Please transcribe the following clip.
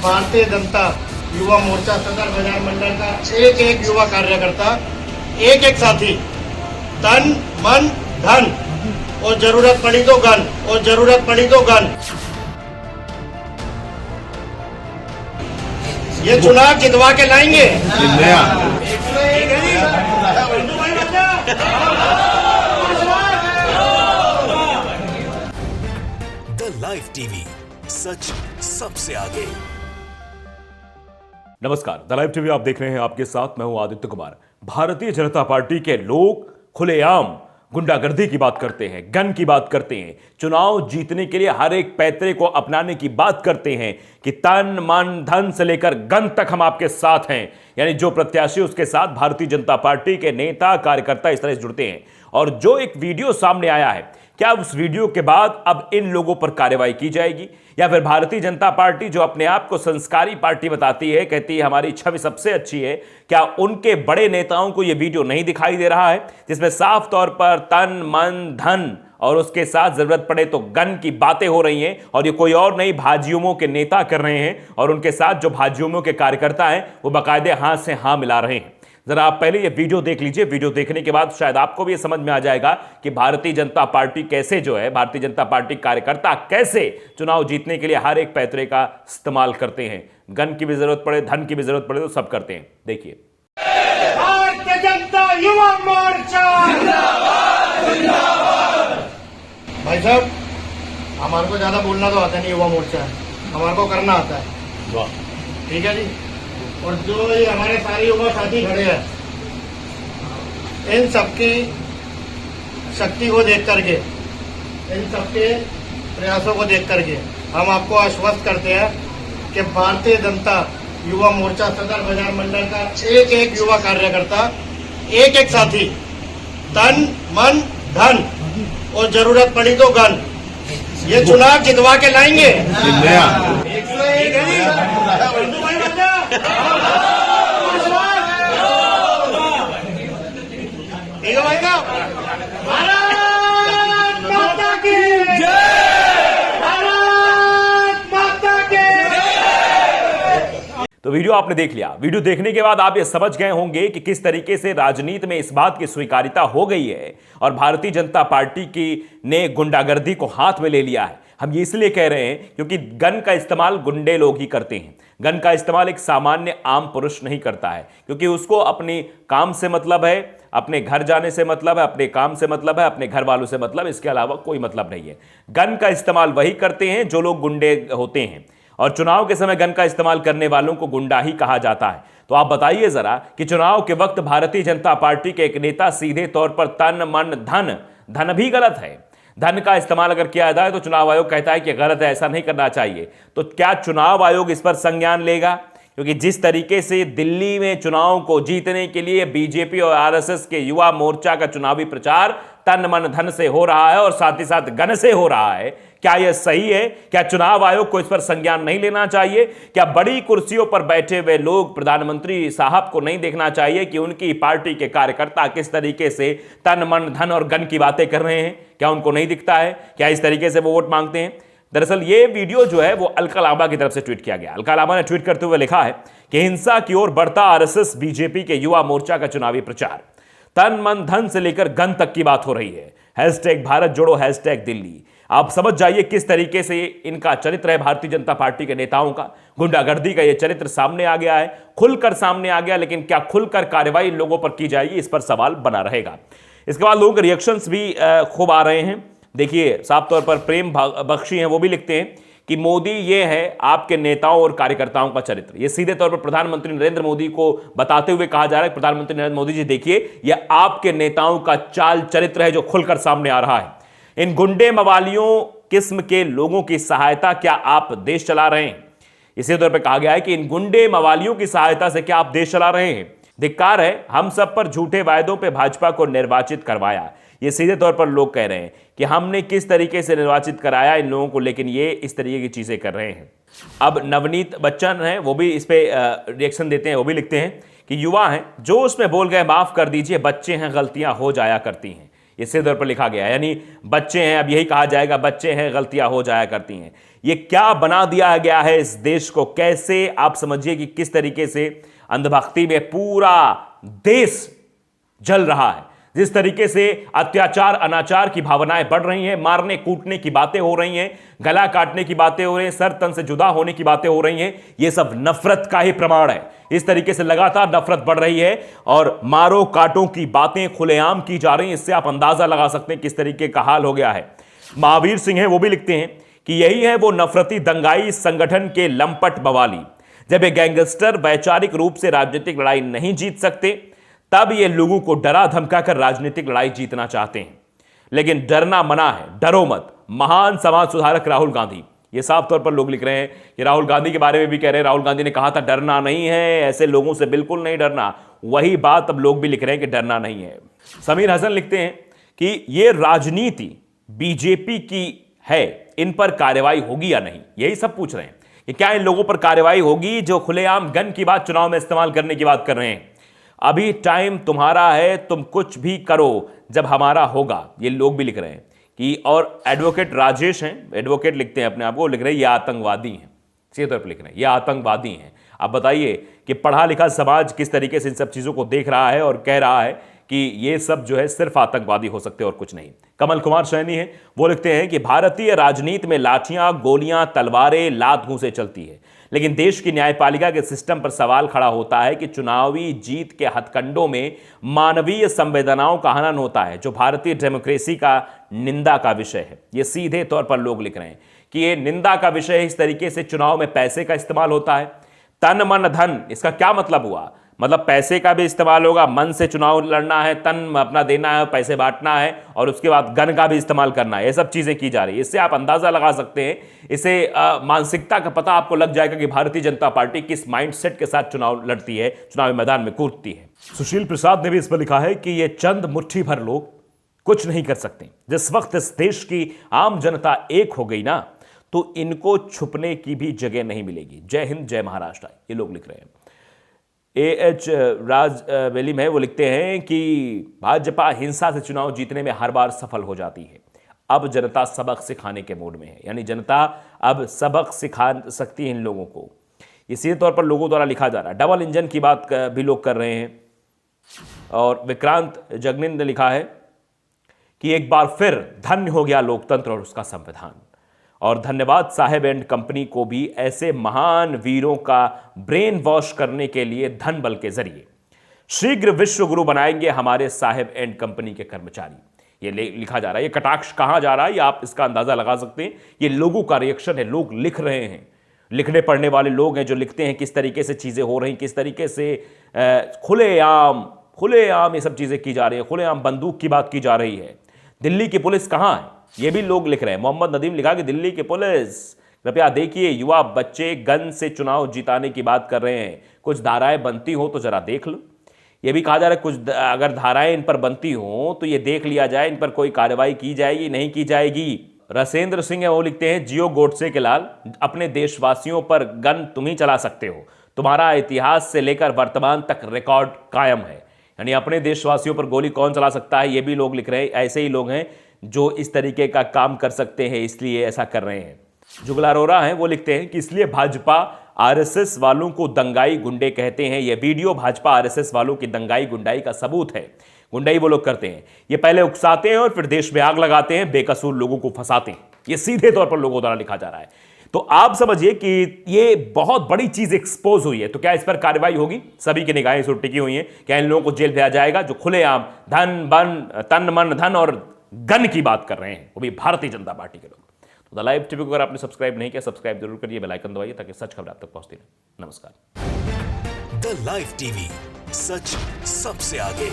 भारतीय जनता युवा मोर्चा सदर बाजार मंडल का एक एक युवा कार्यकर्ता, एक एक साथी तन मन धन और जरूरत पड़ी तो गन, और जरूरत पड़ी तो गन, ये चुनाव जितवा के लाएंगे। द लाइव टीवी, सच सबसे आगे। नमस्कार, द लाइव टीवी आप देख रहे हैं। आपके साथ मैं हूं आदित्य कुमार। भारतीय जनता पार्टी के लोग खुलेआम गुंडागर्दी की बात करते हैं, गन की बात करते हैं, चुनाव जीतने के लिए हर एक पैतरे को अपनाने की बात करते हैं कि तन मन धन से लेकर गन तक हम आपके साथ हैं। यानी जो प्रत्याशी उसके साथ भारतीय जनता पार्टी के नेता कार्यकर्ता इस तरह से जुड़ते हैं। और जो एक वीडियो सामने आया है, क्या उस वीडियो के बाद अब इन लोगों पर कार्रवाई की जाएगी, या फिर भारतीय जनता पार्टी जो अपने आप को संस्कारी पार्टी बताती है, कहती है हमारी छवि सबसे अच्छी है, क्या उनके बड़े नेताओं को यह वीडियो नहीं दिखाई दे रहा है जिसमें साफ तौर पर तन मन धन और उसके साथ जरूरत पड़े तो गन की बातें हो रही हैं? और ये कोई और नहीं, भाजयुमो के नेता कर रहे हैं, और उनके साथ जो भाजयुमो के कार्यकर्ता हैं वो बाकायदे हाथ से हां मिला रहे हैं। जरा आप पहले ये वीडियो देख लीजिए। वीडियो देखने के बाद शायद आपको भी ये समझ में आ जाएगा कि भारतीय जनता पार्टी कैसे जो है, भारतीय जनता पार्टी कार्यकर्ता कैसे चुनाव जीतने के लिए हर एक पैतरे का इस्तेमाल करते हैं। गन की भी जरूरत पड़े, धन की भी जरूरत पड़े तो सब करते हैं। देखिए। भारतीय जनता युवा मोर्चा जिंदाबाद, जिंदाबाद। भाई साहब, हमारे को ज्यादा बोलना तो आता नहीं, युवा मोर्चा है, हमारे को करना आता है। ठीक है जी। और जो ये हमारे सारे युवा साथी खड़े हैं, इन सबकी शक्ति को देख करके, इन सबके प्रयासों को देख करके हम आपको आश्वस्त करते हैं कि भारतीय जनता युवा मोर्चा सदर बाजार मंडल का एक एक युवा कार्यकर्ता, एक एक साथी तन मन धन और जरूरत पड़ी तो गन, ये चुनाव जितवा के लाएंगे। भारत माता की जय, भारत माता की जय। तो वीडियो आपने देख लिया। वीडियो देखने के बाद आप ये समझ गए होंगे कि किस तरीके से राजनीति में इस बात की स्वीकार्यता हो गई है और भारतीय जनता पार्टी की ने गुंडागर्दी को हाथ में ले लिया है। हम ये इसलिए कह रहे हैं क्योंकि गन का इस्तेमाल गुंडे लोग ही करते हैं। गन का इस्तेमाल एक सामान्य आम पुरुष नहीं करता है, क्योंकि उसको अपने काम से मतलब है, अपने घर जाने से मतलब है, अपने काम से मतलब है, अपने घर वालों से मतलब, इसके अलावा कोई मतलब नहीं है। गन का इस्तेमाल वही करते हैं जो लोग गुंडे होते हैं, और चुनाव के समय गन का इस्तेमाल करने वालों को गुंडा ही कहा जाता है। तो आप बताइए जरा कि चुनाव के वक्त भारतीय जनता पार्टी के एक नेता सीधे तौर पर तन मन धन भी गलत है, धन का इस्तेमाल अगर किया जाए तो चुनाव आयोग कहता है कि गलत है, ऐसा नहीं करना चाहिए। तो क्या चुनाव आयोग इस पर संज्ञान लेगा? क्योंकि जिस तरीके से दिल्ली में चुनाव को जीतने के लिए बीजेपी और आरएसएस के युवा मोर्चा का चुनावी प्रचार तन मन धन से हो रहा है और साथ ही साथ गन से हो रहा है, क्या यह सही है? क्या चुनाव आयोग को इस पर संज्ञान नहीं लेना चाहिए? क्या बड़ी कुर्सियों पर बैठे हुए लोग प्रधानमंत्री साहब को नहीं देखना चाहिए कि उनकी पार्टी के कार्यकर्ता किस तरीके से तन मन धन और गन की बातें कर रहे हैं? क्या उनको नहीं दिखता है? क्या इस तरीके से वो वोट मांगते हैं? दरअसल ये वीडियो जो है वो अलका लांबा की तरफ से ट्वीट किया गया। अलका लांबा ने ट्वीट करते हुए लिखा है कि हिंसा की ओर बढ़ता आरएसएस बीजेपी के युवा मोर्चा का चुनावी प्रचार, तन मन धन से लेकर गन तक की बात हो रही है। हैशटैग भारत जोड़ो, हैशटैग दिल्ली। आप समझ जाइए किस तरीके से इनका चरित्र है। भारतीय जनता पार्टी के नेताओं का गुंडागर्दी का यह चरित्र सामने आ गया है, खुलकर सामने आ गया। लेकिन क्या खुलकर कार्रवाई इन लोगों पर की जाएगी, इस पर सवाल बना रहेगा। इसके बाद लोगों के रिएक्शंस भी खूब आ रहे हैं। देखिए, साफ तौर पर प्रेम बख्शी हैं, वो भी लिखते हैं कि मोदी ये है आपके नेताओं और कार्यकर्ताओं का चरित्र। ये सीधे तौर पर प्रधानमंत्री नरेंद्र मोदी को बताते हुए कहा जा रहा है, प्रधानमंत्री नरेंद्र मोदी जी देखिए, यह आपके नेताओं का चाल चरित्र है जो खुलकर सामने आ रहा है। इन गुंडे मवालियों किस्म के लोगों की सहायता क्या आप देश चला रहे हैं? इसी तौर पर कहा गया है कि इन गुंडे मवालियों की सहायता से क्या आप देश चला रहे हैं? धिक्कार है, हम सब पर झूठे वायदों पे भाजपा को निर्वाचित करवाया। ये सीधे तौर पर लोग कह रहे हैं कि हमने किस तरीके से निर्वाचित कराया इन लोगों को, लेकिन ये इस तरीके की चीजें कर रहे हैं। अब नवनीत बच्चन हैं, वो भी इस पे रिएक्शन देते हैं। वो भी लिखते हैं कि युवा हैं जो उसमें बोल गए माफ कर दीजिए, बच्चे हैं गलतियां हो जाया करती हैं। इसी तौर पर लिखा गया है। यानी बच्चे हैं, अब यही कहा जाएगा बच्चे हैं, गलतियां हो जाया करती हैं। ये क्या बना दिया गया है इस देश को, कैसे आप समझिए कि किस तरीके से अंधभक्ति में पूरा देश जल रहा है, जिस तरीके से अत्याचार अनाचार की भावनाएं बढ़ रही हैं, मारने कूटने की बातें हो रही हैं, गला काटने की बातें हो रही हैं, सर तन से जुदा होने की बातें हो रही हैं। ये सब नफरत का ही प्रमाण है। इस तरीके से लगातार नफरत बढ़ रही है और मारो काटों की बातें खुलेआम की जा रही हैं। इससे आप अंदाजा लगा सकते हैं किस तरीके का हाल हो गया है। महावीर सिंह है, वो भी लिखते हैं कि यही है वो नफरती दंगाई संगठन के लंपट बवाली। जब ये गैंगस्टर वैचारिक रूप से राजनीतिक लड़ाई नहीं जीत सकते, तब ये लोगों को डरा धमका कर राजनीतिक लड़ाई जीतना चाहते हैं। लेकिन डरना मना है, डरो मत। महान समाज सुधारक राहुल गांधी, ये साफ तौर पर लोग लिख रहे हैं कि राहुल गांधी के बारे में भी कह रहे हैं, राहुल गांधी ने कहा था डरना नहीं है, ऐसे लोगों से बिल्कुल नहीं डरना। वही बात अब लोग भी लिख रहे हैं कि डरना नहीं है। समीर हसन लिखते हैं कि ये राजनीति बीजेपी की है, इन पर कार्रवाई होगी या नहीं, यही सब पूछ रहे हैं कि क्या इन लोगों पर कार्रवाई होगी जो खुलेआम गन की बात चुनाव में इस्तेमाल करने की बात कर रहे हैं। अभी टाइम तुम्हारा है, तुम कुछ भी करो जब हमारा होगा, ये लोग भी लिख रहे हैं कि। और एडवोकेट राजेश हैं, एडवोकेट लिखते हैं अपने आप को, लिख रहे हैं ये आतंकवादी हैं, सीधे तौर पर लिख रहे हैं ये आतंकवादी हैं। आप बताइए कि पढ़ा लिखा समाज किस तरीके से इन सब चीज़ों को देख रहा है और कह रहा है कि ये सब जो है सिर्फ आतंकवादी हो सकते हैं और कुछ नहीं। कमल कुमार सैनी है, वो लिखते हैं कि भारतीय राजनीति में लाठियां, गोलियां, तलवारें, लात घूंसे चलती है, लेकिन देश की न्यायपालिका के सिस्टम पर सवाल खड़ा होता है कि चुनावी जीत के हथकंडों में मानवीय संवेदनाओं का हनन होता है, जो भारतीय डेमोक्रेसी का निंदा का विषय है। ये सीधे तौर पर लोग लिख रहे हैं कि ये निंदा का विषय है। इस तरीके से चुनाव में पैसे का इस्तेमाल होता है, तन मन धन। इसका क्या मतलब हुआ? मतलब पैसे का भी इस्तेमाल होगा, मन से चुनाव लड़ना है, तन अपना देना है, पैसे बांटना है, और उसके बाद गन का भी इस्तेमाल करना है। ये सब चीजें की जा रही है। इससे आप अंदाजा लगा सकते हैं, इसे मानसिकता का पता आपको लग जाएगा कि भारतीय जनता पार्टी किस माइंडसेट के साथ चुनाव लड़ती है, चुनावी मैदान में कूदती है। सुशील प्रसाद ने भी इस पर लिखा है कि ये चंद मुट्ठी भर लोग कुछ नहीं कर सकते। जिस वक्त इस देश की आम जनता एक हो गई ना, तो इनको छुपने की भी जगह नहीं मिलेगी। जय हिंद, जय महाराष्ट्र, ये लोग लिख रहे हैं। AH राज वेलिम है, वो लिखते हैं कि भाजपा हिंसा से चुनाव जीतने में हर बार सफल हो जाती है। अब जनता सबक सिखाने के मूड में है, यानी जनता अब सबक सिखा सकती है इन लोगों को। इसी तौर पर लोगों द्वारा लिखा जा रहा है। डबल इंजन की बात भी लोग कर रहे हैं। और विक्रांत जगनिन ने लिखा है कि एक बार फिर धन्य हो गया लोकतंत्र और उसका संविधान। और धन्यवाद साहेब एंड कंपनी को भी ऐसे महान वीरों का ब्रेन वॉश करने के लिए धन बल के जरिए। शीघ्र विश्व गुरु बनाएंगे हमारे साहेब एंड कंपनी के कर्मचारी। ये लिखा जा रहा है। ये कटाक्ष कहां जा रहा है, ये आप इसका अंदाजा लगा सकते हैं। ये लोगों का रिएक्शन है, लोग लिख रहे हैं, लिखने पढ़ने वाले लोग हैं जो लिखते हैं किस तरीके से चीजें हो रही, किस तरीके से खुलेआम ये सब चीजें की जा रही है, खुलेआम बंदूक की बात की जा रही है। दिल्ली की पुलिस कहां है, ये भी लोग लिख रहे हैं। मोहम्मद नदीम लिखा कि दिल्ली की पुलिस, कृपया देखिए, युवा बच्चे गन से चुनाव जिताने की बात कर रहे हैं। कुछ धाराएं बनती हो तो जरा देख लो। ये भी कहा जा रहा है कुछ अगर धाराएं इन पर बनती हो तो ये देख लिया जाए, इन पर कोई कार्रवाई की जाएगी नहीं की जाएगी। रसेंद्र सिंह है, वो लिखते हैं जियो गोडसे के लाल, अपने देशवासियों पर गन तुम ही चला सकते हो, तुम्हारा इतिहास से लेकर वर्तमान तक रिकॉर्ड कायम है। यानी अपने देशवासियों पर गोली कौन चला सकता है, ये भी लोग लिख रहे हैं। ऐसे ही लोग हैं जो इस तरीके का काम कर सकते हैं, इसलिए ऐसा कर रहे हैं। जुगला अरोरा हैं, वो लिखते हैं कि इसलिए भाजपा आरएसएस वालों को दंगाई गुंडे कहते हैं। यह वीडियो भाजपा आरएसएस वालों की दंगाई गुंडाई का सबूत है। गुंडाई वो लोग करते हैं, ये पहले उकसाते हैं और फिर देश में आग लगाते हैं, बेकसूर लोगों को फंसाते हैं। ये सीधे तौर पर लोगों द्वारा लिखा जा रहा है। तो आप समझिए कि ये बहुत बड़ी चीज एक्सपोज हुई है। तो क्या इस पर कार्रवाई होगी? सभी की निगाहें इस ओर टिकी हुई हैं। क्या इन लोगों को जेल भेजा जाएगा जो खुलेआम तन मन धन और गन की बात कर रहे हैं, वो भी भारतीय जनता पार्टी के लोग? तो द लाइव टीवी को अगर आपने सब्सक्राइब नहीं किया, सब्सक्राइब जरूर करिए, बेल आइकन दबाइए ताकि सच खबर आप तक पहुंचती रहे। नमस्कार। द लाइव टीवी, सच सबसे आगे।